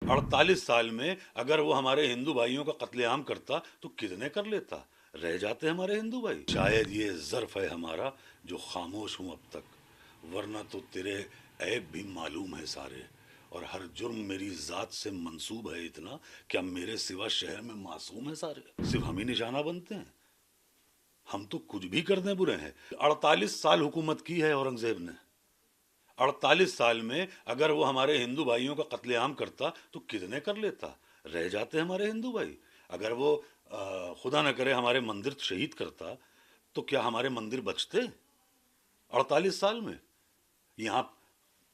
48 سال میں اگر وہ ہمارے ہندو بھائیوں کا قتل عام کرتا تو کتنے کر لیتا. رہ جاتے ہمارے ہندو بھائی. شاید یہ ظرف ہے ہمارا جو خاموش ہوں اب تک، ورنہ تو تیرے عیب بھی معلوم ہے سارے، اور ہر جرم میری ذات سے منسوب ہے اتنا، کیا میرے سوا شہر میں معصوم ہے سارے. صرف ہم ہی نشانہ بنتے ہیں، ہم تو کچھ بھی کر دیں برے ہیں. 48 سال حکومت کی ہے اورنگزیب نے. 48 سال میں اگر وہ ہمارے ہندو بھائیوں کا قتل عام کرتا تو کتنے کر لیتا. رہ جاتے ہمارے ہندو بھائی. اگر وہ خدا نہ کرے ہمارے مندر شہید کرتا تو کیا ہمارے مندر بچتے؟ 48 سال میں یہاں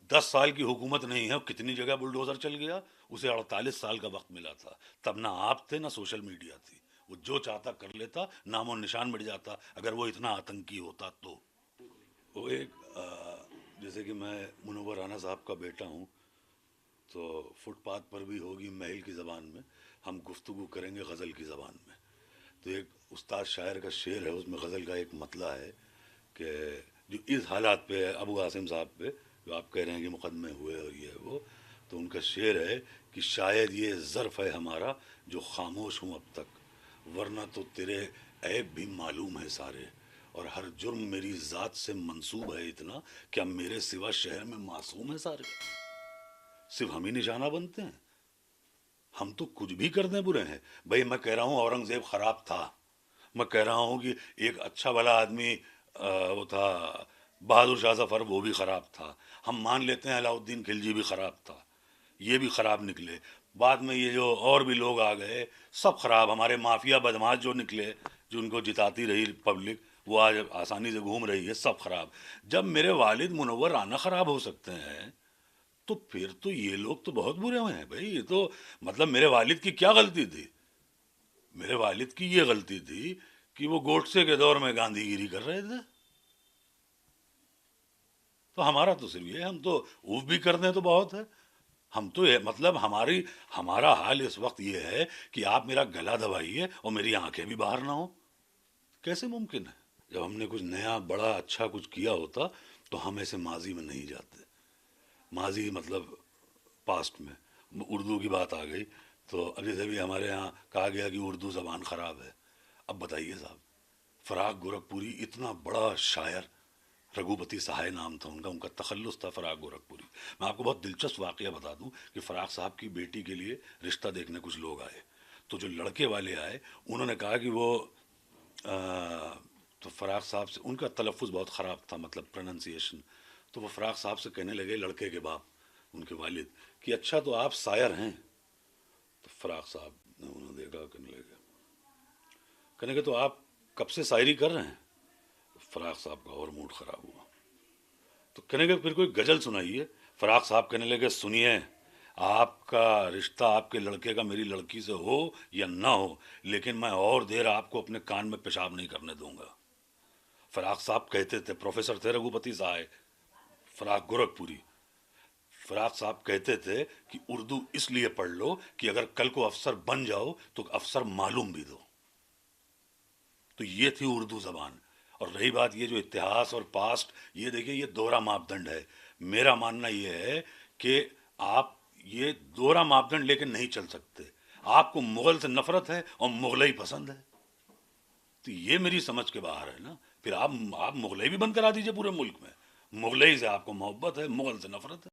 10 سال کی حکومت نہیں ہے، کتنی جگہ بلڈوزر چل گیا. اسے 48 سال کا وقت ملا تھا. تب نہ آپ تھے نہ سوشل میڈیا تھی. وہ جو چاہتا کر لیتا، نام و نشان مٹ جاتا اگر وہ اتنا آتنکی ہوتا تو. وہ ایک جیسے کہ میں منور رانا صاحب کا بیٹا ہوں، تو فٹ پاتھ پر بھی ہوگی محل کی زبان میں، ہم گفتگو کریں گے غزل کی زبان میں. تو ایک استاد شاعر کا شعر ہے، اس میں غزل کا ایک مطلع ہے کہ جو اس حالات پہ ابو عاصم صاحب پہ جو آپ کہہ رہے ہیں کہ مقدمے ہوئے اور یہ وہ، تو ان کا شعر ہے کہ شاید یہ ظرف ہے ہمارا جو خاموش ہوں اب تک، ورنہ تو تیرے عیب بھی معلوم ہے سارے، اور ہر جرم میری ذات سے منسوب ہے اتنا، کیا میرے سوا شہر میں معصوم ہے سارے. صرف ہم ہی نشانہ بنتے ہیں، ہم تو کچھ بھی کر دیں برے ہیں. بھائی میں کہہ رہا ہوں اورنگزیب خراب تھا، میں کہہ رہا ہوں کہ ایک اچھا بھلا آدمی وہ تھا بہادر شاہ ظفر، وہ بھی خراب تھا. ہم مان لیتے ہیں علاؤ الدین خلجی بھی خراب تھا، یہ بھی خراب نکلے. بعد میں یہ جو اور بھی لوگ آ گئے سب خراب. ہمارے مافیا بدماش جو نکلے، جو ان کو جتاتی رہی پبلک، وہ آج آسانی سے گھوم رہی ہے، سب خراب. جب میرے والد منور رانا خراب ہو سکتے ہیں تو پھر تو یہ لوگ تو بہت برے ہوئے ہیں بھائی. یہ تو مطلب میرے والد کی کیا غلطی تھی؟ میرے والد کی یہ غلطی تھی کہ وہ گوڈسے کے دور میں گاندھی گیری کر رہے تھے. تو ہمارا تو صرف یہ، ہم تو اوف بھی کر دیں تو بہت ہے. ہم تو یہ مطلب ہمارا حال اس وقت یہ ہے کہ آپ میرا گلا دبائیے اور میری آنکھیں بھی باہر نہ ہوں. کیسے ممکن ہے؟ جب ہم نے کچھ نیا بڑا اچھا کچھ کیا ہوتا تو ہم ایسے ماضی میں نہیں جاتے. ماضی مطلب پاسٹ میں اردو کی بات آ گئی تو ابھی سے بھی ہمارے ہاں کہا گیا کہ اردو زبان خراب ہے. اب بتائیے صاحب، فراق گورکھپوری اتنا بڑا شاعر، رگھوپتی سہائے نام تھا ان کا تخلص تھا فراق گورکھپوری. میں آپ کو بہت دلچسپ واقعہ بتا دوں کہ فراق صاحب کی بیٹی کے لیے رشتہ دیکھنے کچھ لوگ آئے، تو جو لڑکے والے آئے انہوں نے کہا کہ وہ تو فراق صاحب سے ان کا تلفظ بہت خراب تھا، مطلب پروننسیشن. تو وہ فراق صاحب سے کہنے لگے، لڑکے کے باپ ان کے والد، کہ اچھا تو آپ شاعر ہیں؟ تو فراق صاحب نے انہوں دیکھا، کہنے لگے تو آپ کب سے شاعری کر رہے ہیں؟ فراق صاحب کا اور موڈ خراب ہوا. تو کہنے لگے پھر کوئی غزل سنائیے. فراق صاحب کہنے لگے سنیے، آپ کا رشتہ آپ کے لڑکے کا میری لڑکی سے ہو یا نہ ہو، لیکن میں اور دیر آپ کو اپنے کان میں پیشاب نہیں کرنے دوں گا. فراق صاحب کہتے تھے، پروفیسر تھے رگھوپتی صاحب فراق گورکھپوری، فراق صاحب کہتے تھے کہ اردو اس لیے پڑھ لو کہ اگر کل کو افسر بن جاؤ تو افسر معلوم بھی دو. تو یہ تھی اردو زبان. اور رہی بات یہ جو اتہاس اور پاسٹ، یہ دیکھیے یہ دوہرا ماپ دنڈ ہے. میرا ماننا یہ ہے کہ آپ یہ دوہرا ماپ دنڈ لے کے نہیں چل سکتے. آپ کو مغل سے نفرت ہے اور مغلئی پسند ہے، تو یہ میری سمجھ کے باہر ہے نا. پھر آپ مغلئی بھی بند کرا دیجئے پورے ملک میں. مغلئی سے آپ کو محبت ہے، مغل سے نفرت ہے.